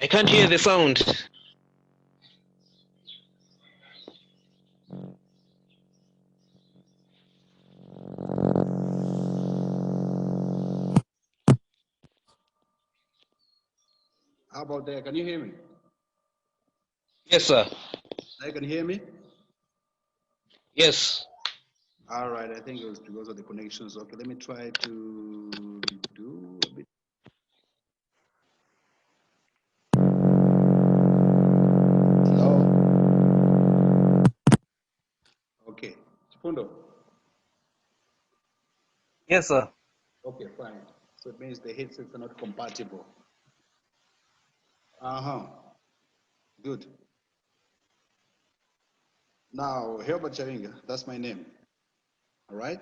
I can't hear the sound. How about there? Can you hear me? Yes, sir. You can hear me? Yes. All right, I think it was because of the connections. Okay, let me try to do a bit. Hello? Okay, Chifundo. Yes, sir. Okay, fine. So it means the headsets are not compatible. Uh-huh. Good. Now, Hebart Chawinga, that's my name. All right?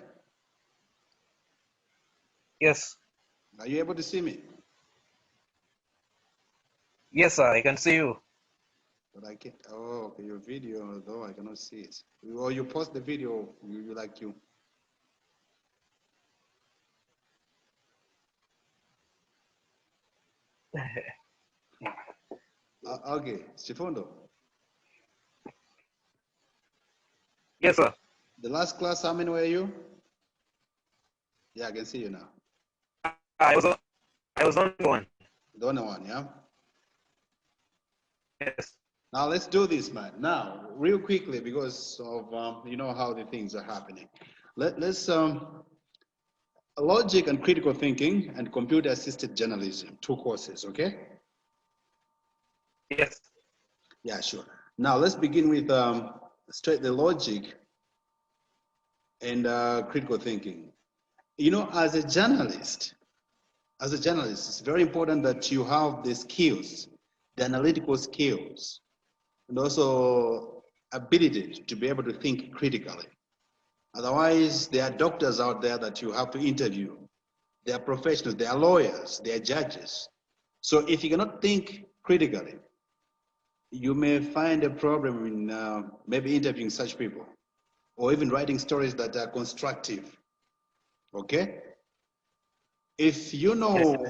Yes. Are you able to see me? Yes, sir. I can see you. But I can't. Oh, okay, your video, though I cannot see it. Or you post the video, you like you. Okay, Chifundo. Yes, sir. The last class, how many were you? Yeah, I can see you now. I was on one. The only one, yeah? Yes. Now let's do this, man. Now, real quickly, because of you know how the things are happening. Let's logic and critical thinking and computer-assisted journalism, 2 courses, okay? Yes. Yeah, sure. Now let's begin with straight the logic and critical thinking. You know, as a journalist, it's very important that you have the skills, the analytical skills, and also ability to be able to think critically. Otherwise, there are doctors out there that you have to interview. They are professionals, they are lawyers, they are judges. So if you cannot think critically, you may find a problem in maybe interviewing such people or even writing stories that are constructive. Okay? If you know,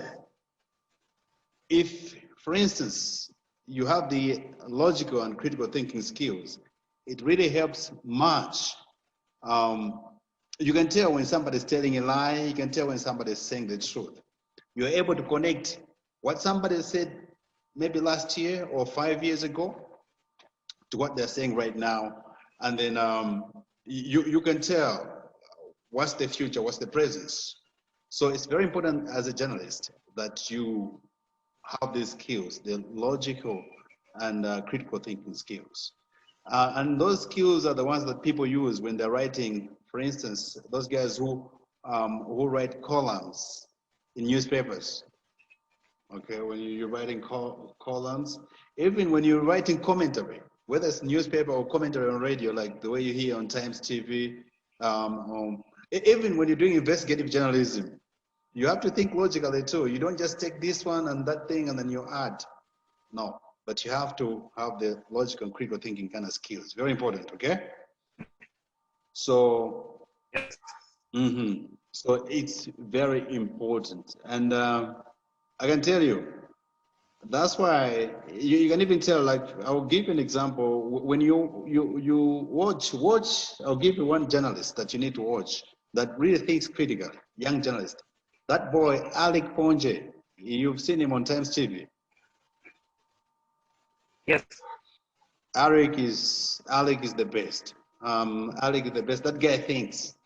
if, for instance, you have the logical and critical thinking skills, it really helps much. Um, you can tell when somebody's telling a lie, you can tell when somebody's saying the truth. You're able to connect what somebody said maybe last year or 5 years ago to what they're saying right now. And then you can tell what's the future, what's the present. So it's very important as a journalist that you have these skills, the logical and critical thinking skills. And those skills are the ones that people use when they're writing, for instance, those guys who write columns in newspapers. Okay, when you're writing columns, even when you're writing commentary, whether it's newspaper or commentary on radio, like the way you hear on Times TV, even when you're doing investigative journalism, you have to think logically too. You don't just take this one and that thing and then you add. No, but you have to have the logical and critical thinking kind of skills. Very important, okay? So, so it's very important. And I can tell you, that's why you can even tell, like, I'll give you an example. When you watch, I'll give you one journalist that you need to watch that really thinks critically, young journalist. That boy, Alec Ponje, you've seen him on Times TV. Yes. Alec is the best. Alec is the best. That guy thinks.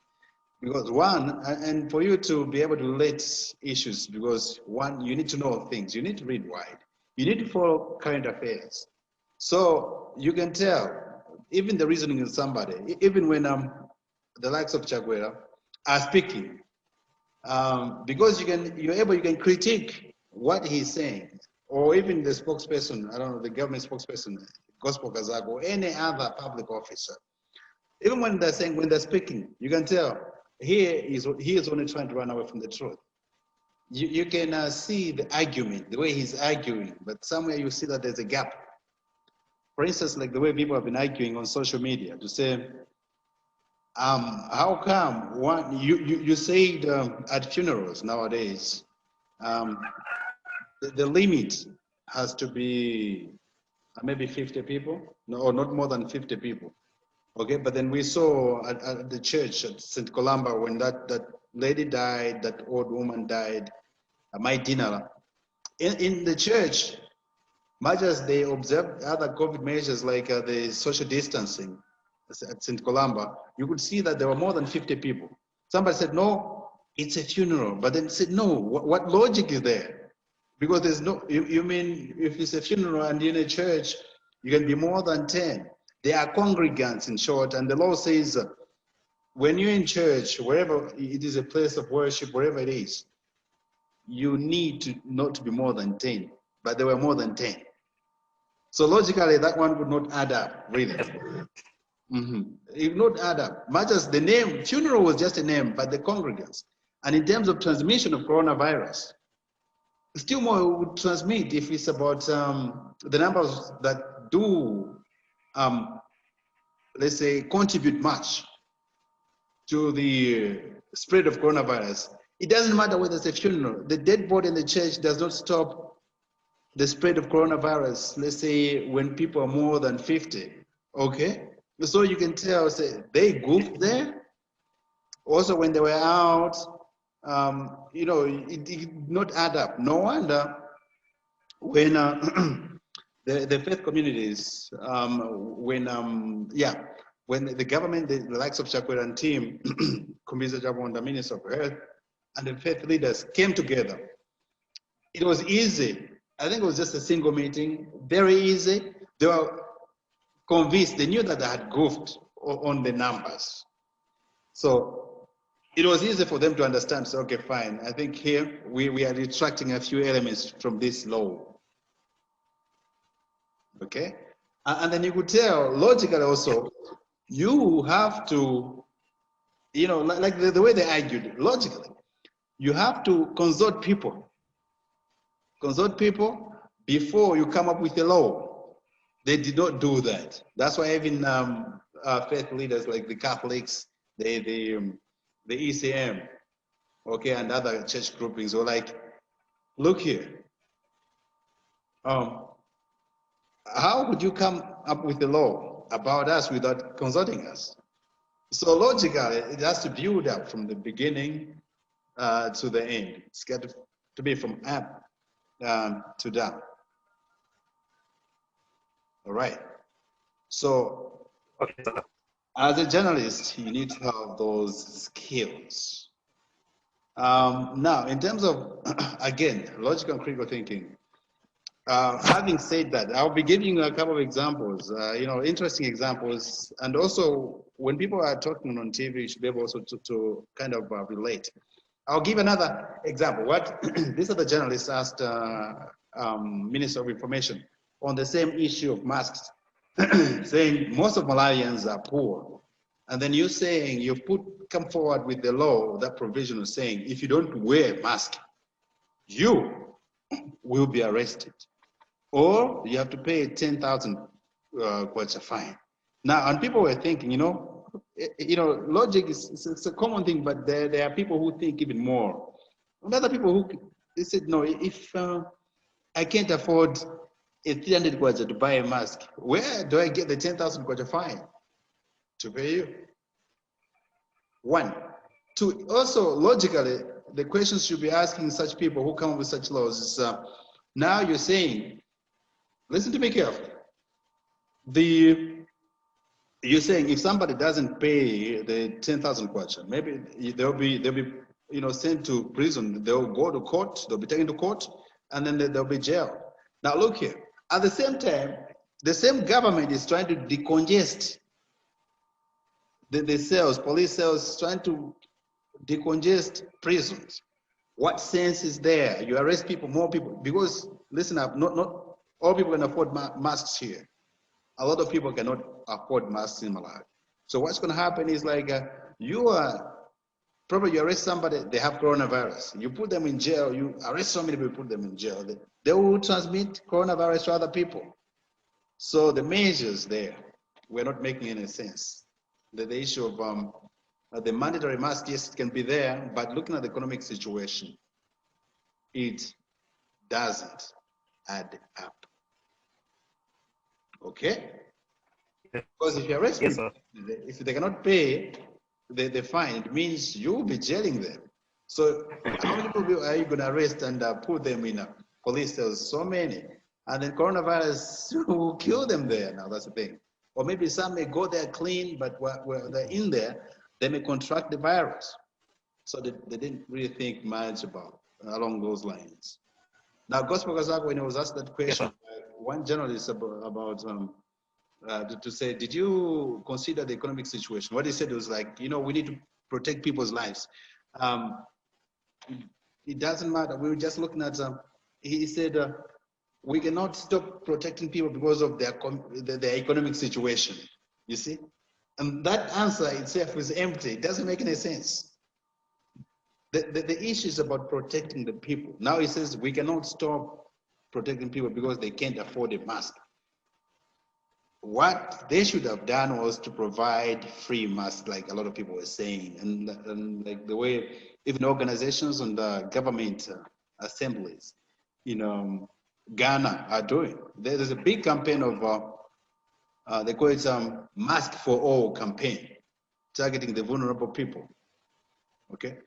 Because one, and for you to be able to relate issues, because one, you need to know things. You need to read wide. You need to follow current affairs. So you can tell, even the reasoning in somebody, even when the likes of Chaguera are speaking, because you can critique what he's saying, or even the spokesperson, I don't know, the government spokesperson, Gospel Kazak, or any other public officer. Even when they're speaking, you can tell he is only trying to run away from the truth. You can see the argument, the way he's arguing, but somewhere you see that there's a gap. For instance, like the way people have been arguing on social media to say, how come you said at funerals nowadays, the limit has to be maybe 50 people, no, or not more than 50 people. Okay, but then we saw at the church at St. Columba when that lady died, that old woman died, my dinner. In the church, much as they observed other COVID measures like the social distancing at St. Columba, you could see that there were more than 50 people. Somebody said, no, it's a funeral. But then said, no, what logic is there? Because there's no, you mean if it's a funeral and you're in a church, you can be more than 10. There are congregants in short, and the law says when you're in church, wherever it is a place of worship, wherever it is, you need to not to be more than 10. But there were more than 10. So logically, that one would not add up, really. It would not add up. Much as the name, funeral was just a name, but the congregants. And in terms of transmission of coronavirus, still more would transmit if it's about the numbers that do, let's say, contribute much to the spread of coronavirus. It doesn't matter whether it's a funeral. The dead body in the church does not stop the spread of coronavirus, let's say when people are more than 50, okay? So you can tell, say, they goofed there. Also, when they were out, it did not add up. No wonder when the faith communities, when the government, the likes of Chakwera and team, Kumbiza Jabon, the Minister of Health, and the faith leaders came together. It was easy. I think it was just a single meeting, very easy. They were convinced, they knew that they had goofed on the numbers. So it was easy for them to understand, so okay, fine. I think here we are retracting a few elements from this law. Okay? And then you could tell, logically also, you have to, like the way they argued, logically, you have to consult people before you come up with a law. They did not do that. That's why even faith leaders like the Catholics, the ECM, okay, and other church groupings were like, look here, how would you come up with a law about us without consulting us? So logically, it has to build up from the beginning to the end. It's got to be from up to down. All right. So, Okay, sir. as a journalist, you need to have those skills. Now, in terms of, again, logical and critical thinking, having said that, I'll be giving you a couple of examples, interesting examples. And also, when people are talking on TV, you should be able also to kind of relate. I'll give another example. These are the journalists asked Minister of Information on the same issue of masks, saying most of Malawians are poor. And then you're saying, come forward with the law, that provision is saying, if you don't wear a mask, you will be arrested. Or you have to pay 10,000 kwacha fine. Now, and people were thinking, logic is a common thing, but there are people who think even more. And other people who they said, no, if I can't afford a 300 kwacha to buy a mask, where do I get the 10,000 kwacha fine to pay you? One. Two, also logically, the questions you'll be asking such people who come up with such laws is, now you're saying, listen to me carefully. You're saying if somebody doesn't pay the 10,000 kwacha, maybe they'll be sent to prison. They'll go to court. They'll be taken to court, and then they'll be jailed. Now look here. At the same time, the same government is trying to decongest the cells, police cells, trying to decongest prisons. What sense is there? You arrest people, more people, because listen up, not all people can afford masks here. A lot of people cannot afford masks in Malawi. So what's going to happen is like you arrest somebody, they have coronavirus. You put them in jail, you arrest so many people, put them in jail. They will transmit coronavirus to other people. So the measures there were not making any sense. The issue of the mandatory mask, yes, it can be there, but looking at the economic situation, it doesn't. add up. Okay? Yes. Because if you arrest Yes, people, sir. if they cannot pay the fine, it means you'll be jailing them. So how many people are you going to arrest and put them in a police cells? So many. And then coronavirus will kill them there. Now, that's the thing. Or maybe some may go there clean, but while they're in there, they may contract the virus. So they didn't really think much about along those lines. Now, Gospel Kazak, when he was asked that Yes, question, sir. one journalist about to say, did you consider the economic situation? What he said was like, you know, we need to protect people's lives. Um, it doesn't matter. We were just looking at, he said, we cannot stop protecting people because of their economic situation, you see? And that answer itself is empty. It doesn't make any sense. The issue is about protecting the people. Now he says we cannot stop protecting people because they can't afford a mask. What they should have done was to provide free masks, like a lot of people were saying, and like the way even organizations and government assemblies, you know, Ghana are doing. There's a big campaign of they call it "Mask for All" campaign, targeting the vulnerable people. Okay,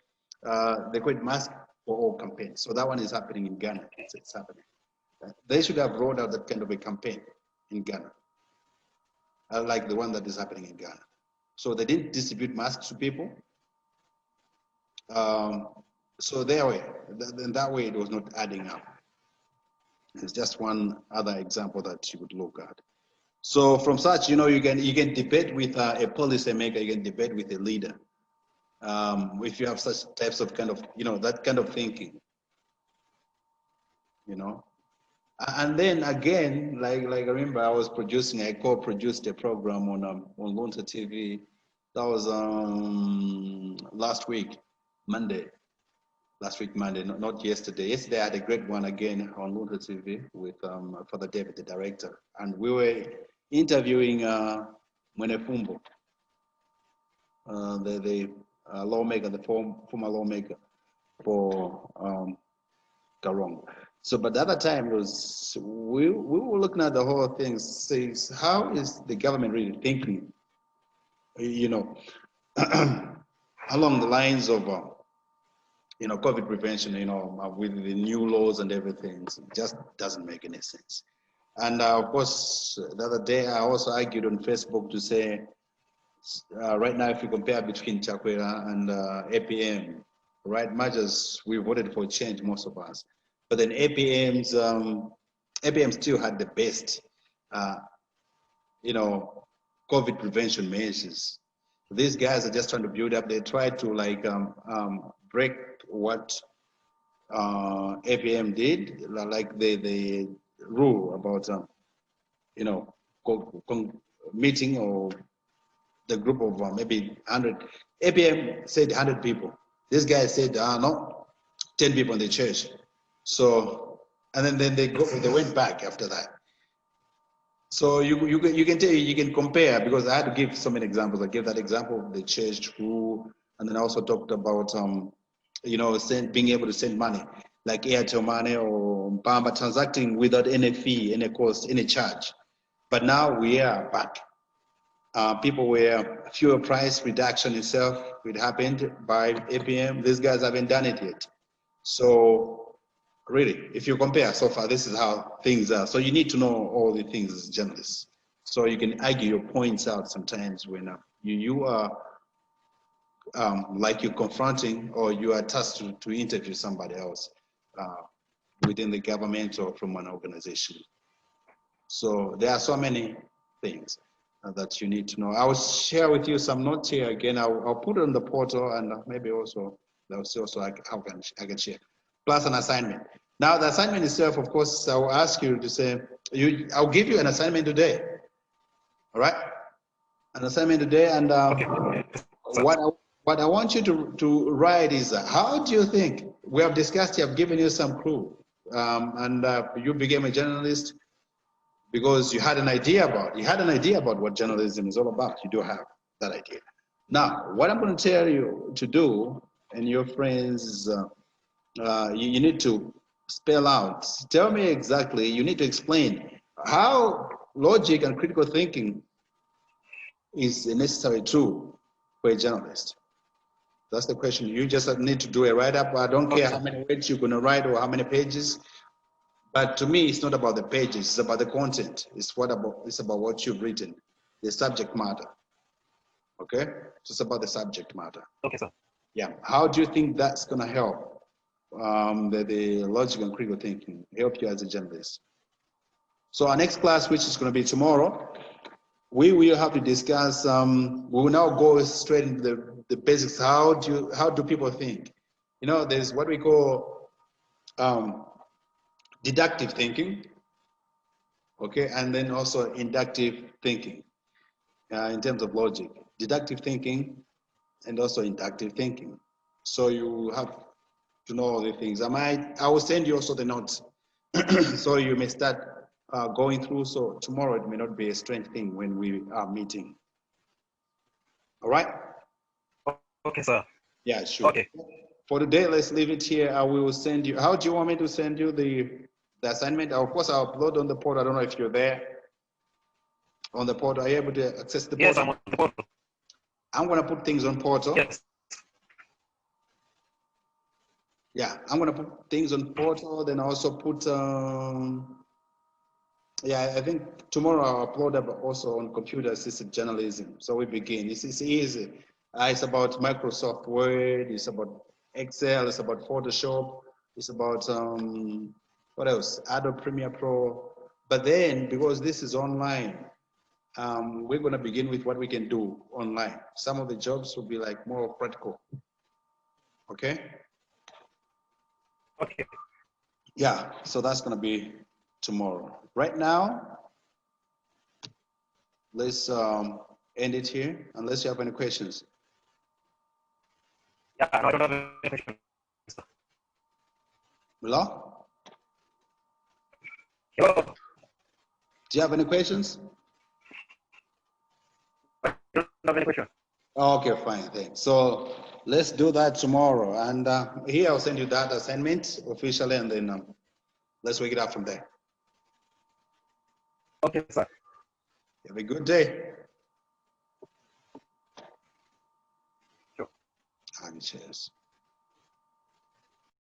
they call it "Mask for All" campaign. So that one is happening in Ghana. It's happening. They should have rolled out that kind of a campaign in Ghana. Like the one that is happening in Ghana. So they didn't distribute masks to people. So in that way, it was not adding up. It's just one other example that you would look at. So from such, you know, you can debate with a policymaker, you can debate with a leader. If you have such types of kind of, you know, that kind of thinking, you know. And then again, like I remember I co-produced a program on Lunta TV. That was last week, Monday. Last week, Monday, not yesterday. Yesterday I had a great one again on Lunta TV with Father David, the director. And we were interviewing Mwenefumbo, the lawmaker, the former lawmaker for Garong. So, but the other time was we were looking at the whole thing. Says, how is the government really thinking? You know, along the lines of you know, COVID prevention. You know, with the new laws and everything, it just doesn't make any sense. And of course, the other day I also argued on Facebook to say, right now, if you compare between Chawinga and APM, right, much as we voted for change, most of us. But then APM still had the best, you know, COVID prevention measures. These guys are just trying to build up. They try to like break what APM did, like the rule about, you know, meeting or the group of maybe 100. APM said 100 people. This guy said, no, 10 people in the church. So, and then they went back after that. So you can compare, because I had to give so many examples. I gave that example of the church who, and then I also talked about you know, being able to send money like Airtel money or Bamba, transacting without any fee, any cost, any charge. But now we are back. People were fuel price reduction itself. It happened by APM. These guys haven't done it yet. So really, if you compare so far, this is how things are. So you need to know all the things as journalists. So you can argue your points out sometimes when you are like you're confronting or you are tasked to interview somebody else within the government or from an organization. So there are so many things that you need to know. I will share with you some notes here again. I'll put it on the portal, and maybe also I'll see also I can share. Plus an assignment. Now the assignment itself, of course, I will ask you to say, I'll give you an assignment today. All right? An assignment today, and Okay. what I want you to write is, how do you think, we have discussed, I've given you some clue, and you became a journalist because you had an idea about what journalism is all about. You do have that idea. Now, what I'm going to tell you to do, and your friends, you need to spell out. Tell me exactly, you need to explain how logic and critical thinking is a necessary tool for a journalist. That's the question. You just need to do a write-up. I don't care Okay, how sir. many words you're going to write or how many pages. But to me, it's not about the pages. It's about the content. It's about what you've written, the subject matter. Okay? It's about the subject matter. Okay, sir. Yeah. How do you think that's going to help the logical and critical thinking, help you as a journalist? So our next class, which is going to be tomorrow, we will have to discuss. We will now go straight into the basics. How do people think? You know, there's what we call deductive thinking, okay, and then also inductive thinking in terms of logic. Deductive thinking and also inductive thinking. So you have to know all the things. I will send you also the notes, so you may start going through. So tomorrow it may not be a strange thing when we are meeting. All right? Okay, sir. Yeah, sure. Okay. For today, let's leave it here. I will send you. How do you want me to send you the assignment? Of course, I'll upload on the portal. I don't know if you're there on the portal. Are you able to access the Yes, portal? I'm on the portal. I'm gonna put things on portal. Yes. Yeah, I'm gonna put things on portal. Then also put. Yeah, I think tomorrow I'll upload up also on computer-assisted journalism. So we begin. It's easy. It's about Microsoft Word. It's about Excel. It's about Photoshop. It's about what else? Adobe Premiere Pro. But then, because this is online, we're going to begin with what we can do online. Some of the jobs will be like more practical. Okay? Okay. Yeah. So that's going to be tomorrow. Right now, let's end it here, unless you have any questions. Yeah, no, I don't have any questions, sir. Hello? Hello. Do you have any questions? I don't have any question. Okay, fine, thanks. So let's do that tomorrow. And here I'll send you that assignment officially, and then let's work it out from there. Okay, sir. Have a good day. Sure. And cheers.